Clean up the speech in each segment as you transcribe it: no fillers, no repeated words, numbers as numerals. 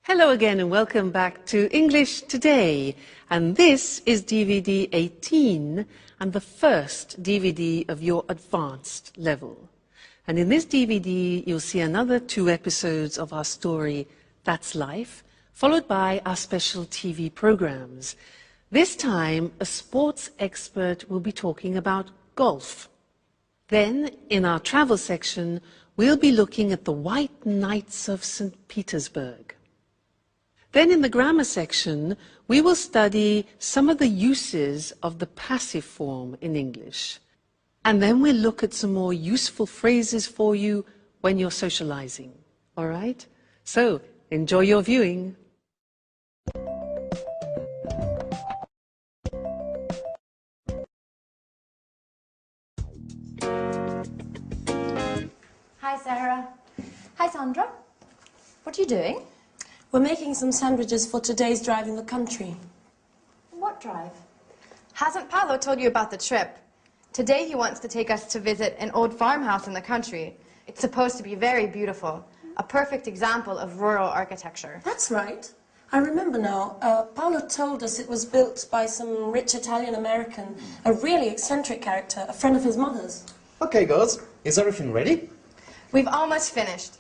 Hello again and welcome back to English Today. And this is DVD 18 and the first DVD of your advanced level. And in this DVD, you'll see another 2 episodes of our story, That's Life, followed by our special TV programs. This time, a sports expert will be talking about golf. Then, in our travel section, we'll be looking at the White Knights of St. Petersburg. Then in the grammar section, we will study some of the uses of the passive form in English. And then we'll look at some more useful phrases for you when you're socializing. All right? So, enjoy your viewing. Hi, Sarah. Hi, Sandra. What are you doing? We're making some sandwiches for today's drive in the country. What drive? Hasn't Paolo told you about the trip? Today he wants to take us to visit an old farmhouse in the country. It's supposed to be very beautiful, a perfect example of rural architecture. That's right. I remember now. Paolo told us it was built by some rich Italian-American, a really eccentric character, a friend of his mother's. Okay, girls, is everything ready? We've almost finished.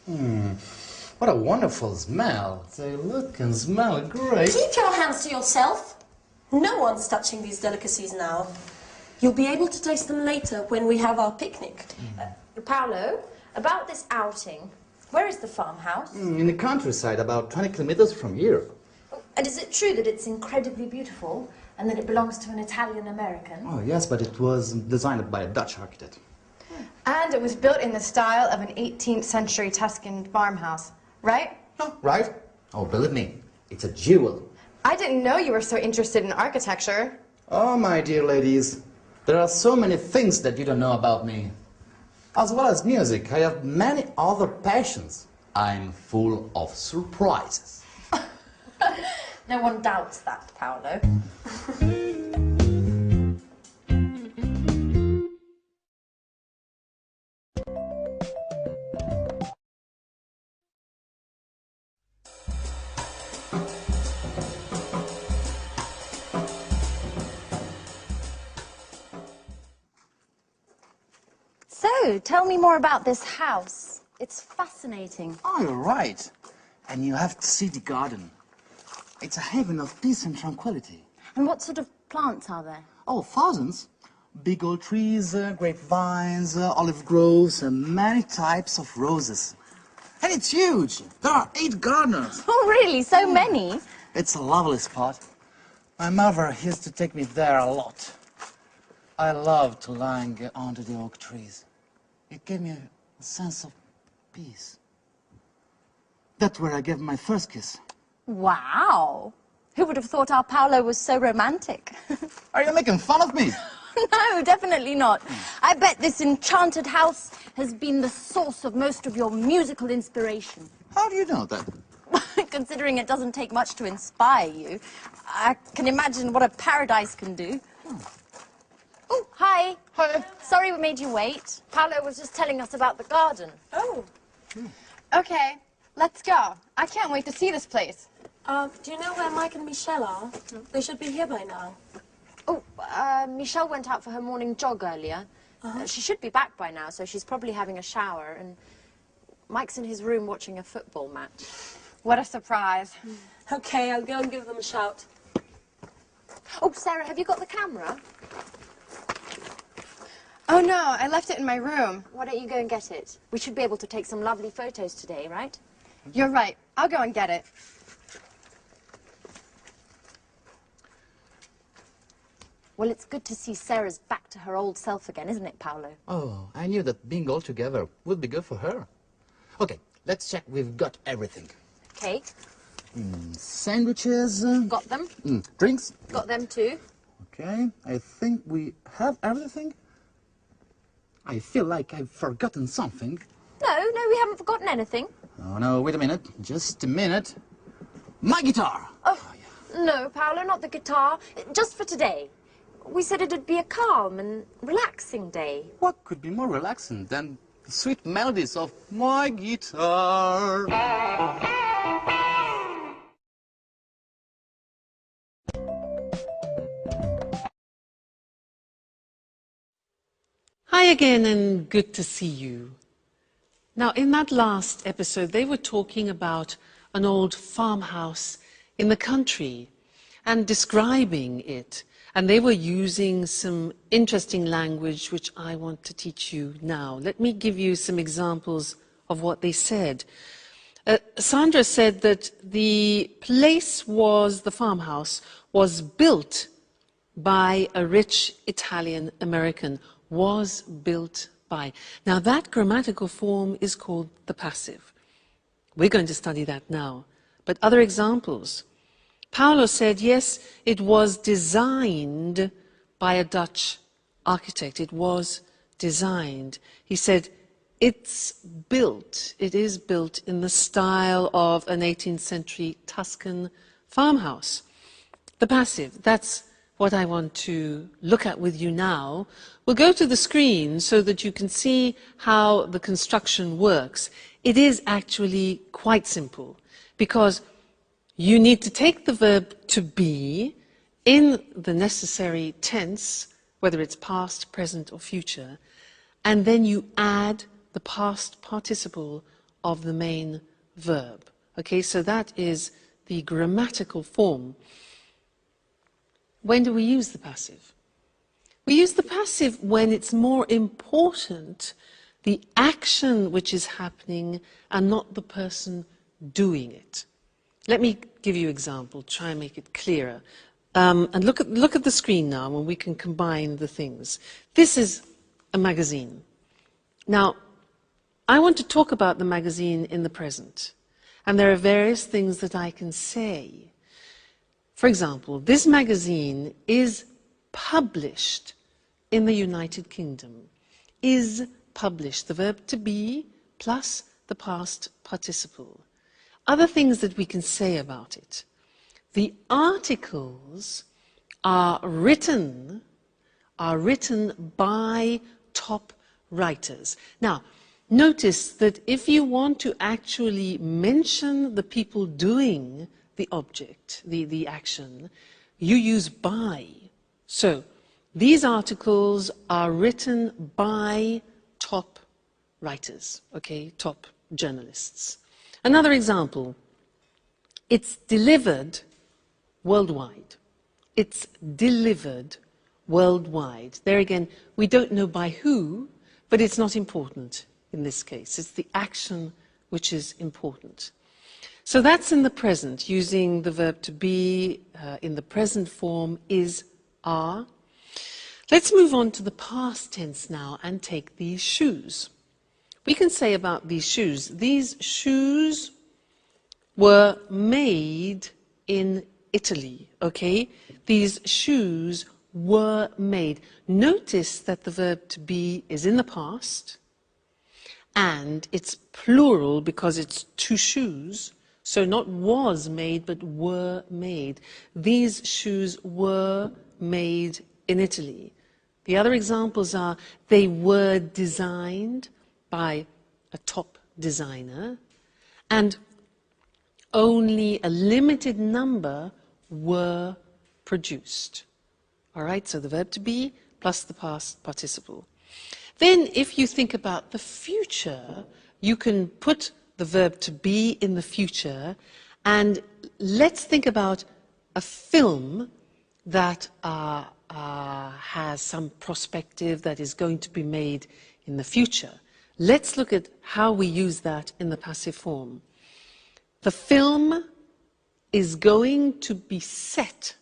What a wonderful smell. They look and smell great. Keep your hands to yourself. No one's touching these delicacies now. You'll be able to taste them later when we have our picnic. Paolo, about this outing, where is the farmhouse? In the countryside, about 20 kilometers from here. And is it true that it's incredibly beautiful and that it belongs to an Italian-American? Oh, yes, but it was designed by a Dutch architect. And it was built in the style of an 18th century Tuscan farmhouse, right? Oh, right? Oh, believe me, it's a jewel. I didn't know you were so interested in architecture. Oh, my dear ladies, there are so many things that you don't know about me. As well as music, I have many other passions. I'm full of surprises. No one doubts that, Paolo. So, tell me more about this house. It's fascinating. Oh, you're right. And you have to see the garden. It's a haven of peace and tranquility. And what sort of plants are there? Oh, thousands. Big old trees, grapevines, olive groves, and many types of roses. And it's huge. There are 8 gardeners. Oh, really? So many? It's a lovely spot. My mother used to take me there a lot. I loved to lie under the oak trees. It gave me a sense of peace. That's where I gave my first kiss. Wow. Who would have thought our Paolo was so romantic? Are you making fun of me? No, definitely not. I bet this enchanted house has been the source of most of your musical inspiration. How do you know that? Considering it doesn't take much to inspire you, I can imagine what a paradise can do. Oh, hi. Hi. Sorry we made you wait. Paolo was just telling us about the garden. Oh. Okay, let's go. I can't wait to see this place. Do you know where Mike and Michelle are? They should be here by now. Oh, Michelle went out for her morning jog earlier. She should be back by now, so she's probably having a shower. And Mike's in his room watching a football match. What a surprise. Okay, I'll go and give them a shout. Oh, Sarah, have you got the camera? Oh no, I left it in my room. Why don't you go and get it? We should be able to take some lovely photos today, right? You're right. I'll go and get it. Well, it's good to see Sarah's back to her old self again, isn't it, Paolo? Oh, I knew that being all together would be good for her. Okay, let's check we've got everything. Okay, Sandwiches. got them. Drinks. Got them too. Okay, I think we have everything. I feel like I've forgotten something. No, we haven't forgotten anything. Oh, no, wait a minute. Just a minute. My guitar! Oh, no, Paolo, not the guitar. Just for today. We said it'd be a calm and relaxing day. What could be more relaxing than the sweet melodies of my guitar? Hi again and good to see you. Now, in that last episode, they were talking about an old farmhouse in the country and describing it. And they were using some interesting language which I want to teach you now. Let me give you some examples of what they said. Sandra said that the farmhouse was built by a rich Italian American. Was built by. Now that grammatical form is called the passive. We're going to study that now. But other examples. Paolo said, yes, it was designed by a Dutch architect. It was designed. He said, it is built in the style of an 18th century Tuscan farmhouse. The passive, that's what I want to look at with you now. We'll go to the screen so that you can see how the construction works. It is actually quite simple because you need to take the verb to be in the necessary tense, whether it's past, present or future, and then you add the past participle of the main verb. Okay, so that is the grammatical form. When do we use the passive? We use the passive when it's more important the action which is happening and not the person doing it. Let me give you an example, try and make it clearer. And look at the screen now and we can combine the things. This is a magazine. Now, I want to talk about the magazine in the present. And there are various things that I can say. For example, this magazine is published in the United Kingdom. Is published, the verb to be plus the past participle. Other things that we can say about it. The articles are written by top writers. Now, notice that if you want to actually mention the people doing the object, the action, you use by. So, these articles are written by top writers, okay, top journalists. Another example, it's delivered worldwide. It's delivered worldwide. There again, we don't know by who, but it's not important in this case. It's the action which is important. So that's in the present, using the verb to be in the present form is, are. Let's move on to the past tense now and take these shoes. We can say about these shoes were made in Italy, okay? These shoes were made. Notice that the verb to be is in the past and it's plural because it's two shoes. So not was made, but were made. These shoes were made in Italy. The other examples are they were designed by a top designer and only a limited number were produced. All right, so the verb to be plus the past participle. Then if you think about the future, you can put the verb to be in the future, and let's think about a film that has some perspective that is going to be made in the future. Let's look at how we use that in the passive form. The film is going to be set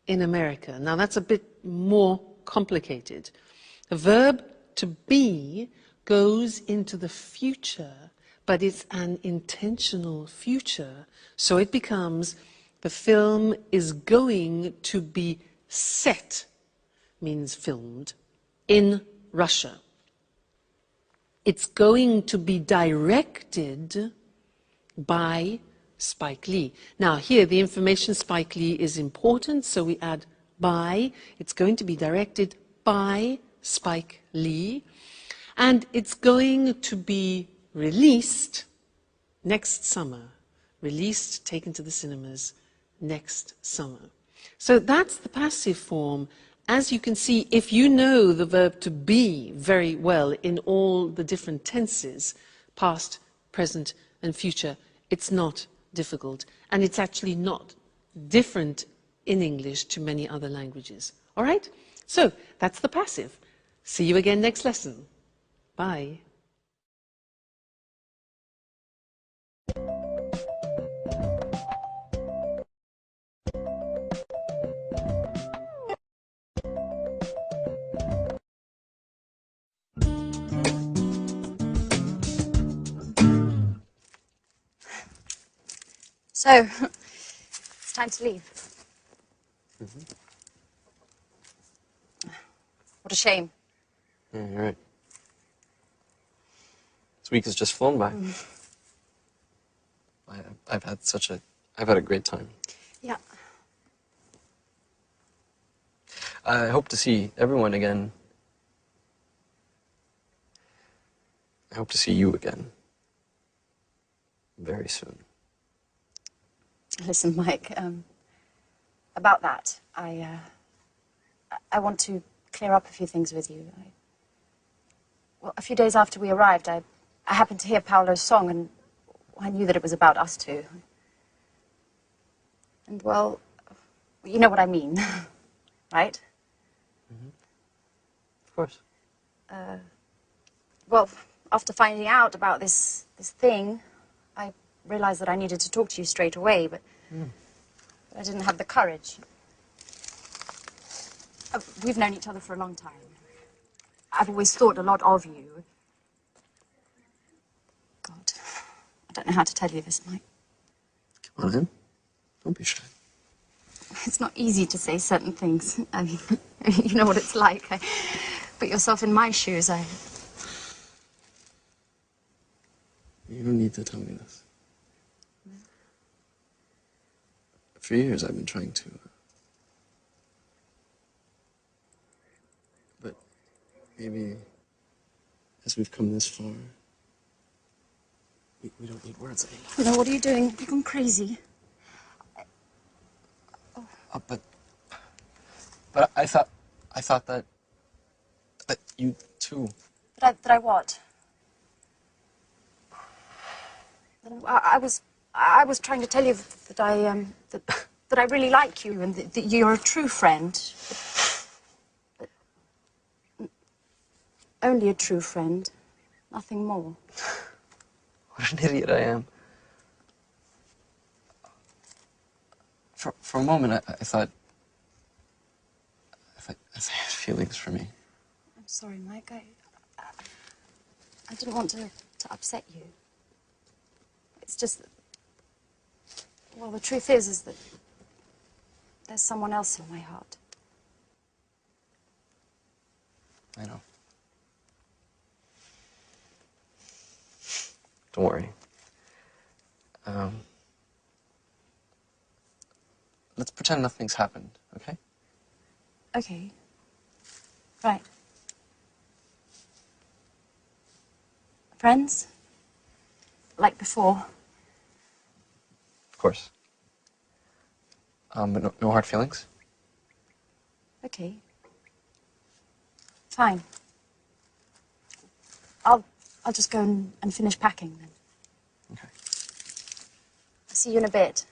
in America. Now that's a bit more complicated. The verb to be goes into the future, but it's an intentional future. So it becomes the film is going to be set, means filmed, in Russia. It's going to be directed by Spike Lee. Now here the information Spike Lee is important, so we add by. It's going to be directed by Spike Lee, and it's going to be released next summer. Released, taken to the cinemas next summer. So that's the passive form, as you can see, if you know the verb to be very well in all the different tenses, past, present, and future, it's not difficult. And it's actually not different in English to many other languages. All right? So, that's the passive. See you again next lesson. Bye. So, it's time to leave. What a shame. Yeah, you're right. This week has just flown by. I've had a great time. Yeah. I hope to see everyone again. I hope to see you again. Very soon. Listen, Mike, about that, I want to clear up a few things with you. Well, a few days after we arrived, I happened to hear Paolo's song, and I knew that it was about us two. And, well, you know what I mean, right? Of course. Well, after finding out about this thing, I realized that I needed to talk to you straight away, but I didn't have the courage. We've known each other for a long time. I've always thought a lot of you. God, I don't know how to tell you this, Mike. Come on in. Don't be shy. It's not easy to say certain things. I mean, you know what it's like. Put yourself in my shoes. You don't need to tell me this. For years, I've been trying to. But maybe as we've come this far, we don't need words anymore. No, what are you doing? You've gone crazy. But I thought that you too. That I what? I was trying to tell you that that I really like you and that you're a true friend. But only a true friend, nothing more. What an idiot I am. For a moment, I thought you had feelings for me. I'm sorry, Mike. I didn't want to upset you. It's just that, well, the truth is that there's someone else in my heart. I know. Don't worry. Let's pretend nothing's happened, okay? Okay. Right. Friends? Like before? Of course. But no hard feelings? Okay. Fine. I'll just go and finish packing then. Okay. I'll see you in a bit.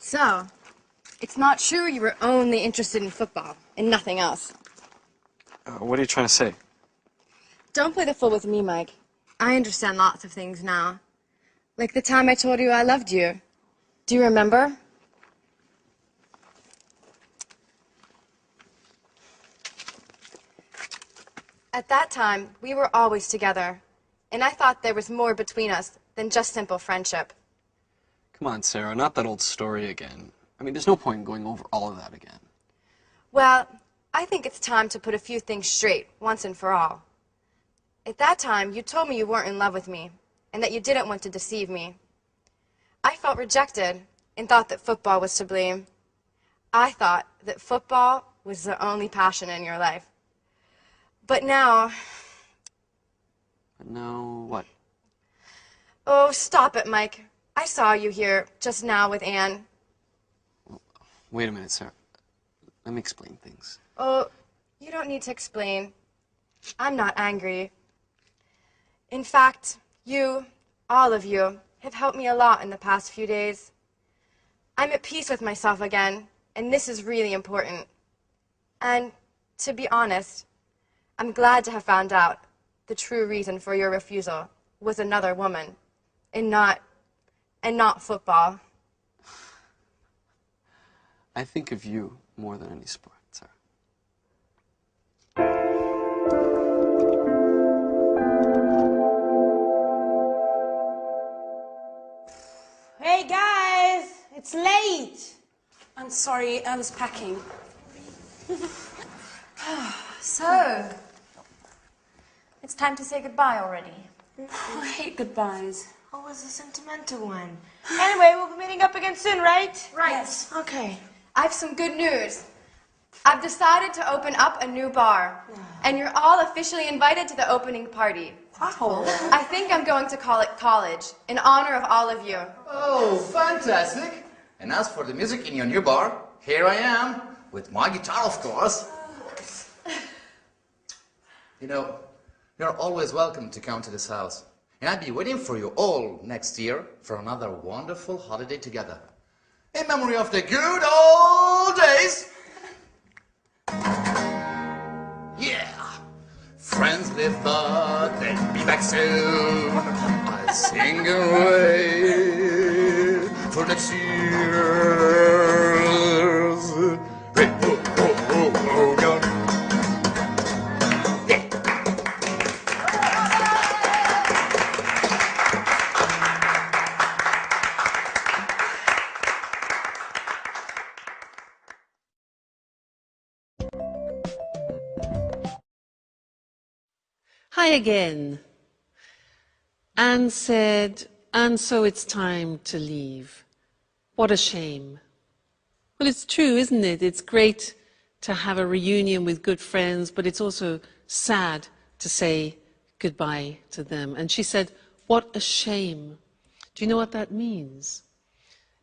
So, it's not true you were only interested in football and nothing else. What are you trying to say? Don't play the fool with me, Mike. I understand lots of things now. Like the time I told you I loved you. Do you remember? At that time, we were always together. And I thought there was more between us than just simple friendship. Come on, Sarah, not that old story again. I mean, there's no point in going over all of that again. Well, I think it's time to put a few things straight, once and for all. At that time, you told me you weren't in love with me, and that you didn't want to deceive me. I felt rejected, and thought that football was to blame. I thought that football was the only passion in your life. But now... But now what? Oh, stop it, Mike. I saw you here just now with Anne. Wait a minute, Sarah. Let me explain things. Oh, you don't need to explain. I'm not angry. In fact, you, all of you, have helped me a lot in the past few days. I'm at peace with myself again, and this is really important. And, to be honest, I'm glad to have found out the true reason for your refusal was another woman, and not football. I think of you more than any sport, Sarah. Hey guys, it's late. I'm sorry, I was packing. So, it's time to say goodbye already. Oh, I hate goodbyes. Oh, it's a sentimental one. Anyway, we'll be meeting up again soon, right? Right. Yes. Okay. I have some good news. I've decided to open up a new bar, and you're all officially invited to the opening party. Oh. I think I'm going to call it College, in honor of all of you. Oh, fantastic! And as for the music in your new bar, here I am, with my guitar, of course. You know, you're always welcome to come to this house. And I'll be waiting for you all next year for another wonderful holiday together. In memory of the good old days. Yeah! Friends live but they'll be back soon. I'll sing away for next year's. Hey, oh, oh, oh, oh, God. Yeah. Hi again. Anne said, and so it's time to leave. What a shame. Well, it's true, isn't it? It's great to have a reunion with good friends, but it's also sad to say goodbye to them. And she said, what a shame. Do you know what that means?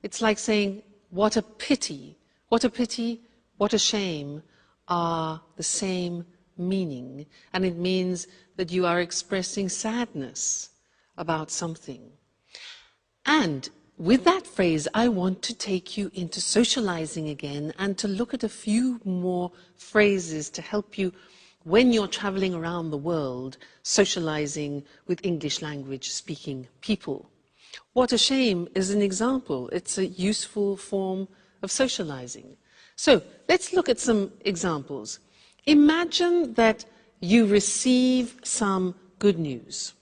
It's like saying, what a pity. What a pity, what a shame are the same meaning. And it means that you are expressing sadness about something. And with that phrase, I want to take you into socializing again and to look at a few more phrases to help you when you're traveling around the world, socializing with English language speaking people. What a shame is an example. It's a useful form of socializing. So let's look at some examples. Imagine that you receive some good news,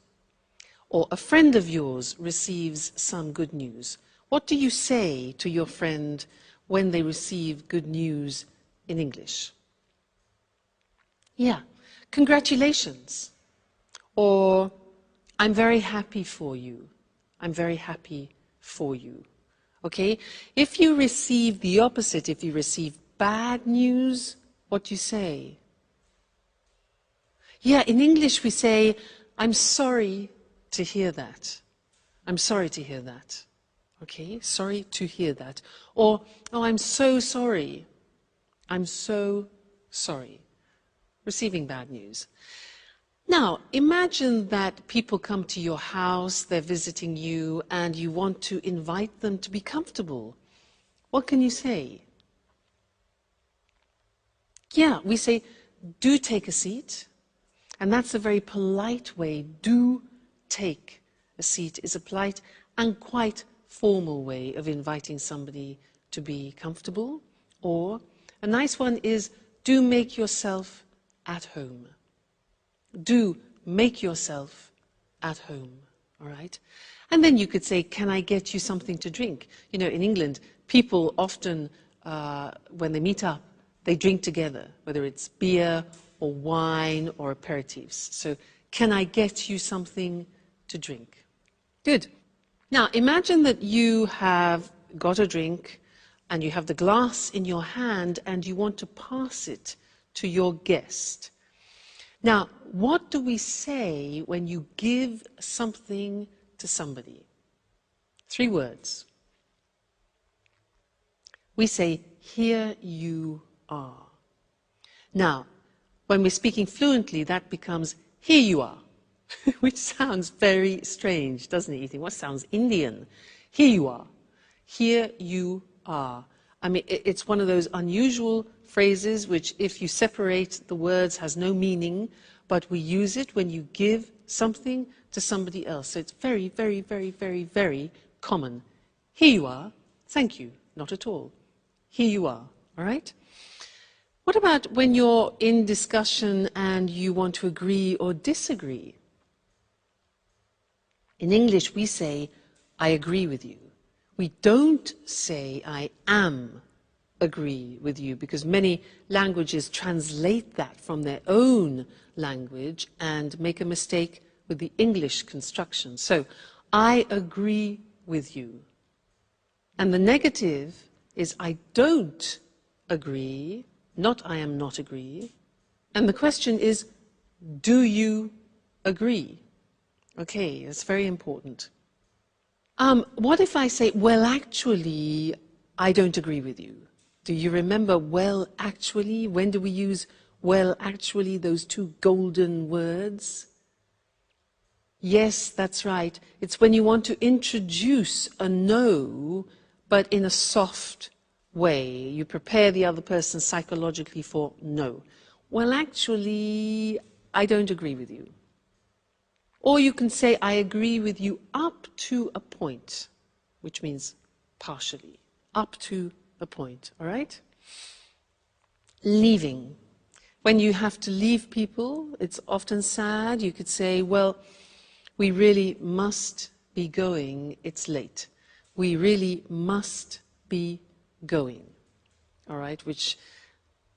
or a friend of yours receives some good news. What do you say to your friend when they receive good news in English? Yeah, congratulations. Or, I'm very happy for you. I'm very happy for you. Okay? If you receive the opposite, if you receive bad news, what do you say? Yeah, in English we say, I'm sorry to hear that. I'm sorry to hear that. Okay? Sorry to hear that. Or, oh, I'm so sorry. I'm so sorry. Receiving bad news. Now, imagine that people come to your house, they're visiting you, and you want to invite them to be comfortable. What can you say? Yeah, we say, do take a seat. And that's a very polite way. Do take a seat is a polite and quite formal way of inviting somebody to be comfortable. Or a nice one is, do make yourself at home. Do make yourself at home, all right? And then you could say, can I get you something to drink? You know, in England, people often, when they meet up, They drink together, whether it's beer or wine or aperitifs. So, can I get you something to drink? Good. Now, imagine that you have got a drink and you have the glass in your hand and you want to pass it to your guest. Now, what do we say when you give something to somebody? 3 words. We say, here you are. Now, when we're speaking fluently, that becomes, here you are, which sounds very strange, doesn't it? You think, what sounds Indian? Here you are. Here you are. I mean, it's one of those unusual phrases which, if you separate the words, has no meaning, but we use it when you give something to somebody else. So it's very, very, very, very, very common. Here you are. Thank you. Not at all. Here you are. All right? What about when you're in discussion and you want to agree or disagree? In English, we say, I agree with you. We don't say, I am agree with you, because many languages translate that from their own language and make a mistake with the English construction. So, I agree with you. And the negative is, I don't agree, not I am not agree. And the question is, do you agree? Okay, that's very important. What if I say, well, actually, I don't agree with you? Do you remember, well, actually? When do we use, well, actually, those 2 golden words? Yes, that's right. It's when you want to introduce a no, but in a soft way. You prepare the other person psychologically for no. Well, actually, I don't agree with you. Or you can say, I agree with you up to a point, which means partially, up to a point, all right? Leaving. When you have to leave people, it's often sad. You could say, well, we really must be going, it's late. We really must be going, all right? Which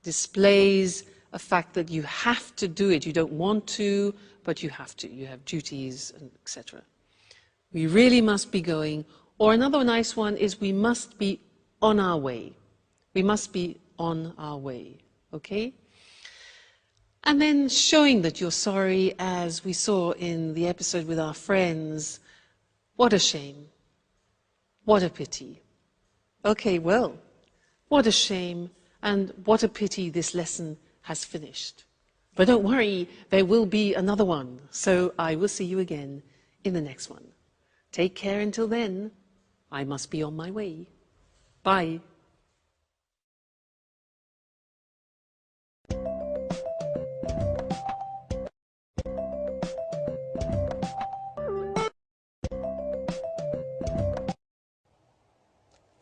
displays a fact that you have to do it. You don't want to, but you have to. You have duties, etc. We really must be going. Or another nice one is, we must be on our way. We must be on our way, okay? And then showing that you're sorry, as we saw in the episode with our friends. What a shame. What a pity. Okay, well, what a shame, and what a pity this lesson has finished. But don't worry, there will be another one. So I will see you again in the next one. Take care until then. I must be on my way. Bye.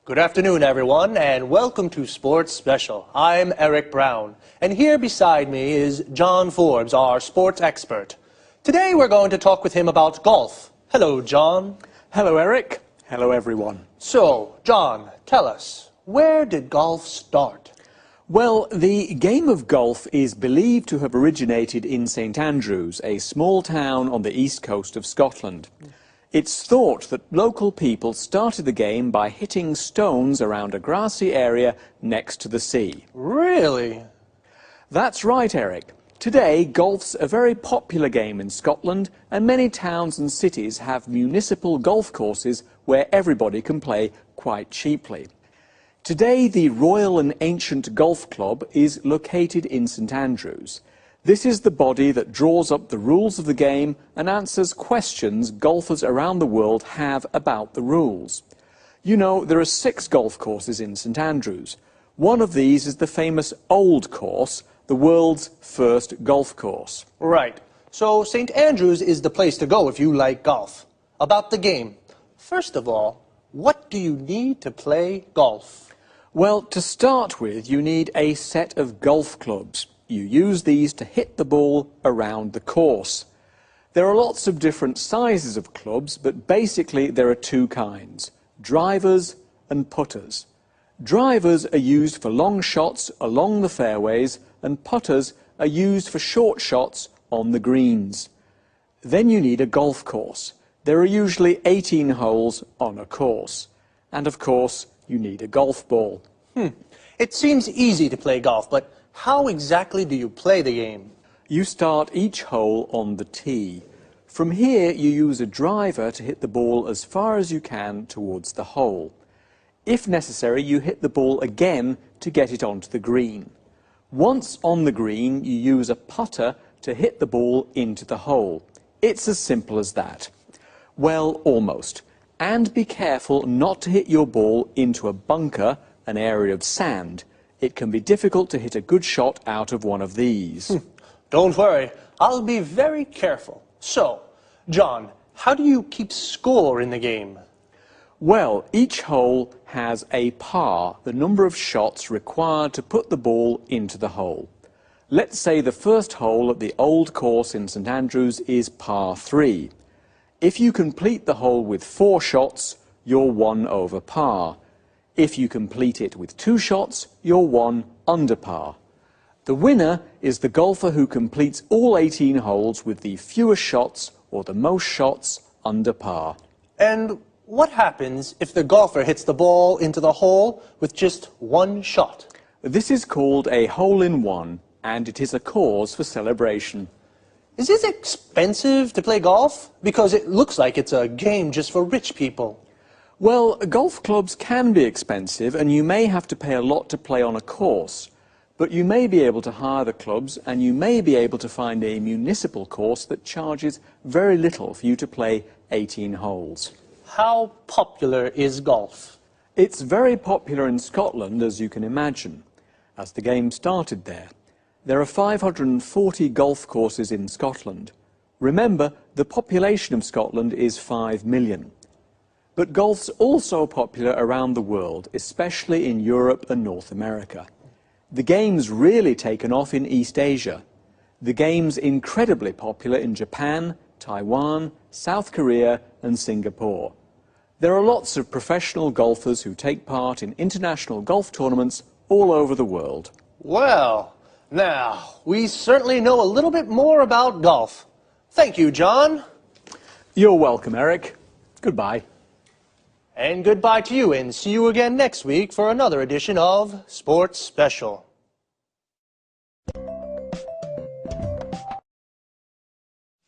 Good afternoon, everyone, and welcome to Sports Special. I'm Eric Brown, and here beside me is John Forbes, our sports expert. Today we're going to talk with him about golf. Hello, John. Hello, Eric. Hello, everyone. So, John, tell us, where did golf start? Well, the game of golf is believed to have originated in St Andrews, a small town on the east coast of Scotland. It's thought that local people started the game by hitting stones around a grassy area next to the sea. Really? That's right, Eric. Today, golf's a very popular game in Scotland, and many towns and cities have municipal golf courses where everybody can play quite cheaply. Today, the Royal and Ancient Golf Club is located in St Andrews. This is the body that draws up the rules of the game and answers questions golfers around the world have about the rules. You know, there are 6 golf courses in St Andrews. One of these is the famous Old Course, the world's first golf course. Right. So St Andrews is the place to go if you like golf. About the game. First of all, what do you need to play golf? Well, to start with, you need a set of golf clubs. You use these to hit the ball around the course. There are lots of different sizes of clubs, but basically there are 2 kinds, drivers and putters. Drivers are used for long shots along the fairways and putters are used for short shots on the greens. Then you need a golf course. There are usually 18 holes on a course. And of course, you need a golf ball. It seems easy to play golf, but how exactly do you play the game? You start each hole on the tee. From here, you use a driver to hit the ball as far as you can towards the hole. If necessary, you hit the ball again to get it onto the green. Once on the green, you use a putter to hit the ball into the hole. It's as simple as that. Well, almost. And be careful not to hit your ball into a bunker, an area of sand. It can be difficult to hit a good shot out of one of these. Don't worry, I'll be very careful. So, John, how do you keep score in the game? Well, each hole has a par, the number of shots required to put the ball into the hole. Let's say the first hole at the old course in St Andrews is par 3. If you complete the hole with 4 shots, you're 1 over par. If you complete it with 2 shots, you're 1 under par. The winner is the golfer who completes all 18 holes with the fewest shots or the most shots under par. And what happens if the golfer hits the ball into the hole with just 1 shot? This is called a hole-in-one, and it is a cause for celebration. Is it expensive to play golf? Because it looks like it's a game just for rich people. Well, golf clubs can be expensive, and you may have to pay a lot to play on a course. But you may be able to hire the clubs, and you may be able to find a municipal course that charges very little for you to play 18 holes. How popular is golf? It's very popular in Scotland, as you can imagine, as the game started there. There are 540 golf courses in Scotland. Remember, the population of Scotland is 5 million. But golf's also popular around the world, especially in Europe and North America. The game's really taken off in East Asia. The game's incredibly popular in Japan, Taiwan, South Korea and Singapore. There are lots of professional golfers who take part in international golf tournaments all over the world. Well, now, we certainly know a little bit more about golf. Thank you, John. You're welcome, Eric. Goodbye. And goodbye to you, and see you again next week for another edition of Sports Special.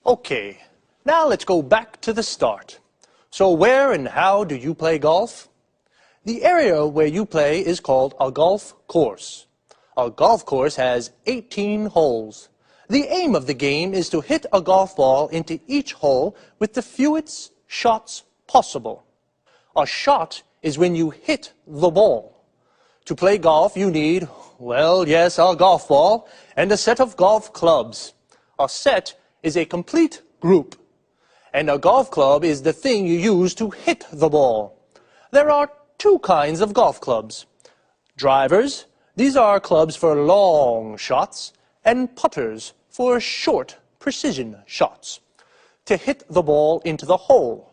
Okay, now let's go back to the start. So where and how do you play golf? The area where you play is called a golf course. A golf course has 18 holes. The aim of the game is to hit a golf ball into each hole with the fewest shots possible. A shot is when you hit the ball. To play golf, you need, well, yes, a golf ball and a set of golf clubs. A set is a complete group. And a golf club is the thing you use to hit the ball. There are 2 kinds of golf clubs. Drivers, these are clubs for long shots, and putters for short, precision shots, to hit the ball into the hole.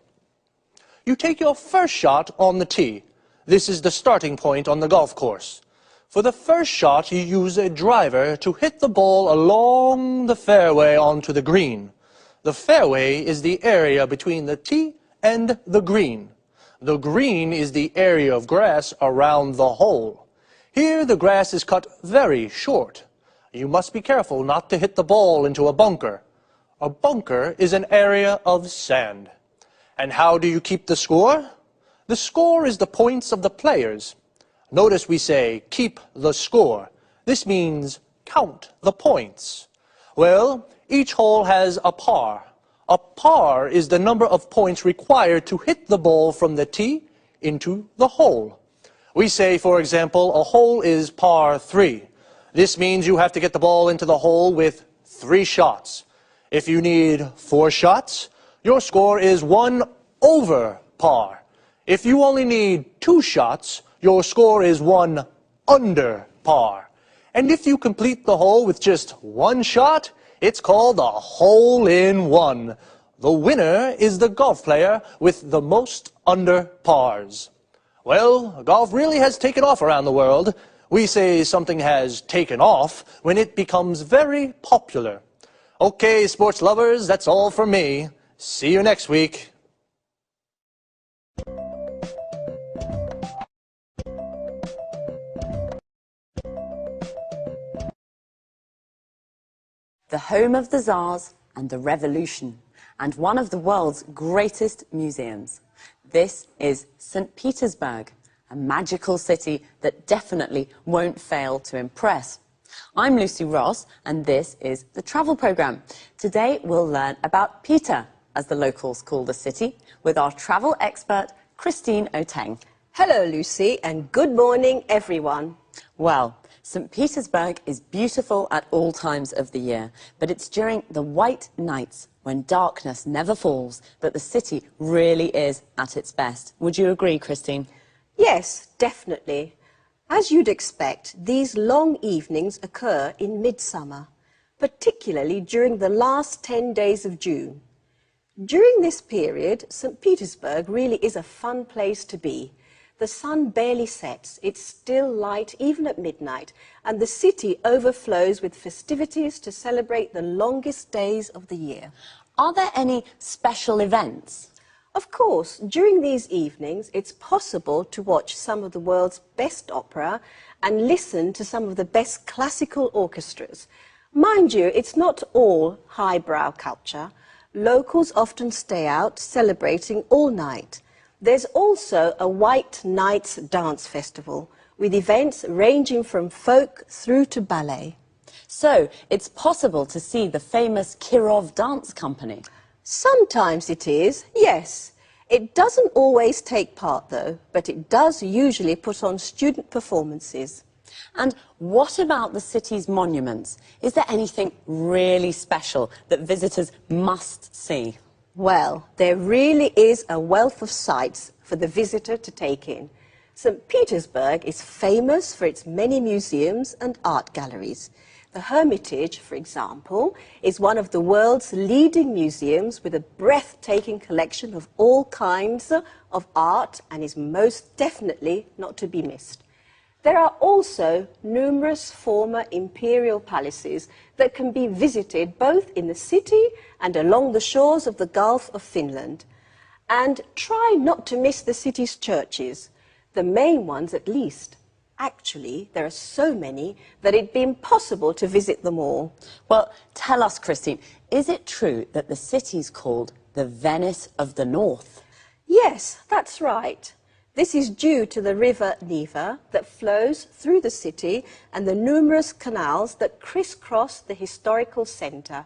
You take your first shot on the tee. This is the starting point on the golf course. For the first shot, you use a driver to hit the ball along the fairway onto the green. The fairway is the area between the tee and the green. The green is the area of grass around the hole. Here the grass is cut very short. You must be careful not to hit the ball into a bunker. A bunker is an area of sand. And how do you keep the score? The score is the points of the players. Notice we say, keep the score. This means count the points. Well, each hole has a par. A par is the number of points required to hit the ball from the tee into the hole. We say, for example, a hole is par 3. This means you have to get the ball into the hole with 3 shots. If you need 4 shots, your score is 1 over par. If you only need 2 shots, your score is 1 under par. And if you complete the hole with just 1 shot, it's called a hole-in-one. The winner is the golf player with the most under pars. Well, golf really has taken off around the world. We say something has taken off when it becomes very popular. Okay, sports lovers, that's all from me. See you next week. The home of the Tsars and the Revolution, and one of the world's greatest museums. This is St. Petersburg, a magical city that definitely won't fail to impress. I'm Lucy Ross, and this is the travel programme. Today we'll learn about Peter, as the locals call the city, with our travel expert, Christine Oteng. Hello, Lucy, and good morning, everyone. Well, St. Petersburg is beautiful at all times of the year, but it's during the white nights, when darkness never falls, that the city really is at its best. Would you agree, Christine? Yes, definitely. As you'd expect, these long evenings occur in midsummer, particularly during the last 10 days of June. During this period, St. Petersburg really is a fun place to be. The sun barely sets, it's still light even at midnight, and the city overflows with festivities to celebrate the longest days of the year. Are there any special events? Of course, during these evenings, it's possible to watch some of the world's best opera and listen to some of the best classical orchestras. Mind you, it's not all highbrow culture. Locals often stay out celebrating all night. There's also a White Nights Dance Festival, with events ranging from folk through to ballet. So, it's possible to see the famous Kirov Dance Company? Sometimes it is, yes. It doesn't always take part, though, but it does usually put on student performances. And what about the city's monuments? Is there anything really special that visitors must see? Well, there really is a wealth of sights for the visitor to take in. St. Petersburg is famous for its many museums and art galleries. The Hermitage, for example, is one of the world's leading museums with a breathtaking collection of all kinds of art and is most definitely not to be missed. There are also numerous former imperial palaces that can be visited both in the city and along the shores of the Gulf of Finland. And try not to miss the city's churches, the main ones at least. Actually, there are so many that it'd be impossible to visit them all. Well, tell us, Christine, is it true that the city's called the Venice of the North? Yes, that's right. This is due to the river Neva that flows through the city and the numerous canals that crisscross the historical centre.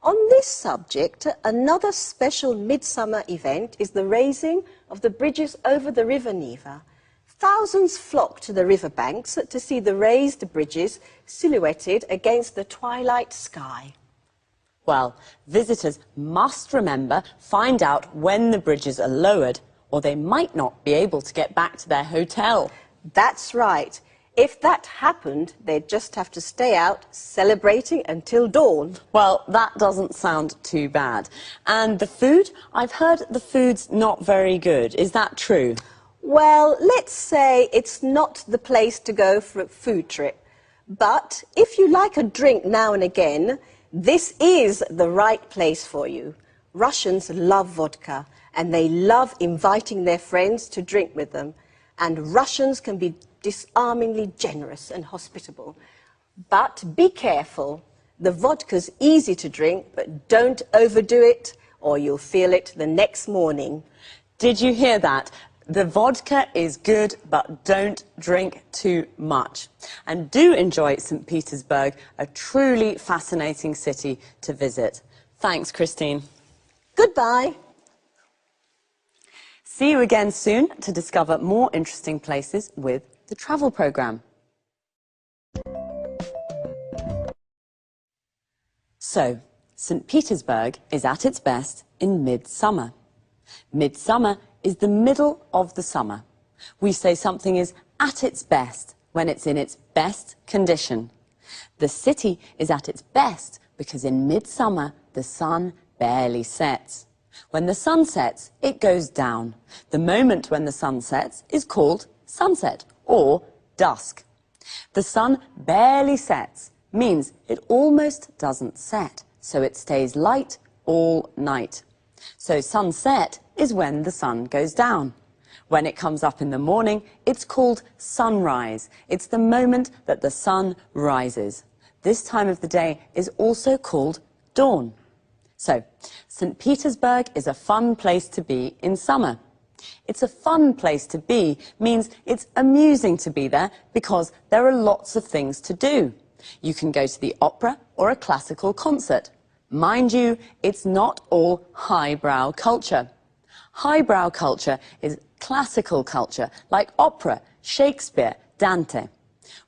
On this subject, another special midsummer event is the raising of the bridges over the river Neva. Thousands flock to the riverbanks to see the raised bridges silhouetted against the twilight sky. Well, visitors must find out when the bridges are lowered, or they might not be able to get back to their hotel. That's right. If that happened, they'd just have to stay out celebrating until dawn. Well, that doesn't sound too bad. And the food? I've heard the food's not very good. Is that true? Well, let's say it's not the place to go for a food trip. But if you like a drink now and again, this is the right place for you. Russians love vodka, and they love inviting their friends to drink with them. And Russians can be disarmingly generous and hospitable. But be careful. The vodka's easy to drink, but don't overdo it, or you'll feel it the next morning. Did you hear that? The vodka is good, but don't drink too much. And do enjoy St. Petersburg, a truly fascinating city to visit. Thanks, Christine. Goodbye. See you again soon to discover more interesting places with the travel programme. So, St. Petersburg is at its best in midsummer. Midsummer is the middle of the summer. We say something is at its best when it's in its best condition. The city is at its best because in midsummer the sun barely sets. When the sun sets, it goes down. The moment when the sun sets is called sunset or dusk. The sun barely sets means it almost doesn't set, so it stays light all night. So sunset is when the sun goes down. When it comes up in the morning, it's called sunrise. It's the moment that the sun rises. This time of the day is also called dawn. So, St. Petersburg is a fun place to be in summer. It's a fun place to be means it's amusing to be there because there are lots of things to do. You can go to the opera or a classical concert. Mind you, it's not all highbrow culture. Highbrow culture is classical culture, like opera, Shakespeare, Dante.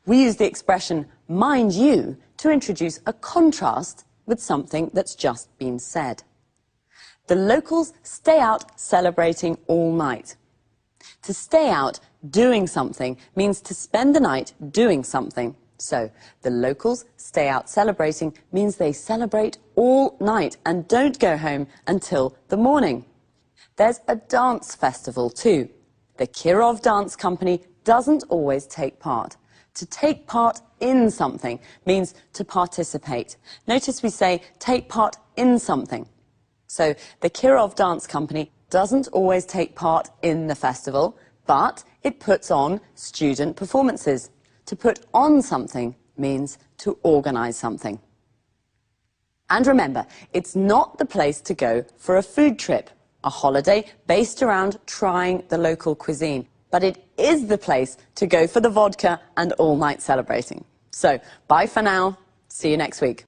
We use the expression mind you to introduce a contrast with something that's just been said. The locals stay out celebrating all night. To stay out doing something means to spend the night doing something. So, the locals stay out celebrating means they celebrate all night and don't go home until the morning. There's a dance festival too. The Kirov Dance Company doesn't always take part. To take part in something means to participate. Notice we say take part in something. So the Kirov Dance Company doesn't always take part in the festival, but it puts on student performances. To put on something means to organize something. And remember, it's not the place to go for a food trip, a holiday based around trying the local cuisine. But it is the place to go for the vodka and all-night celebrating. So, bye for now. See you next week.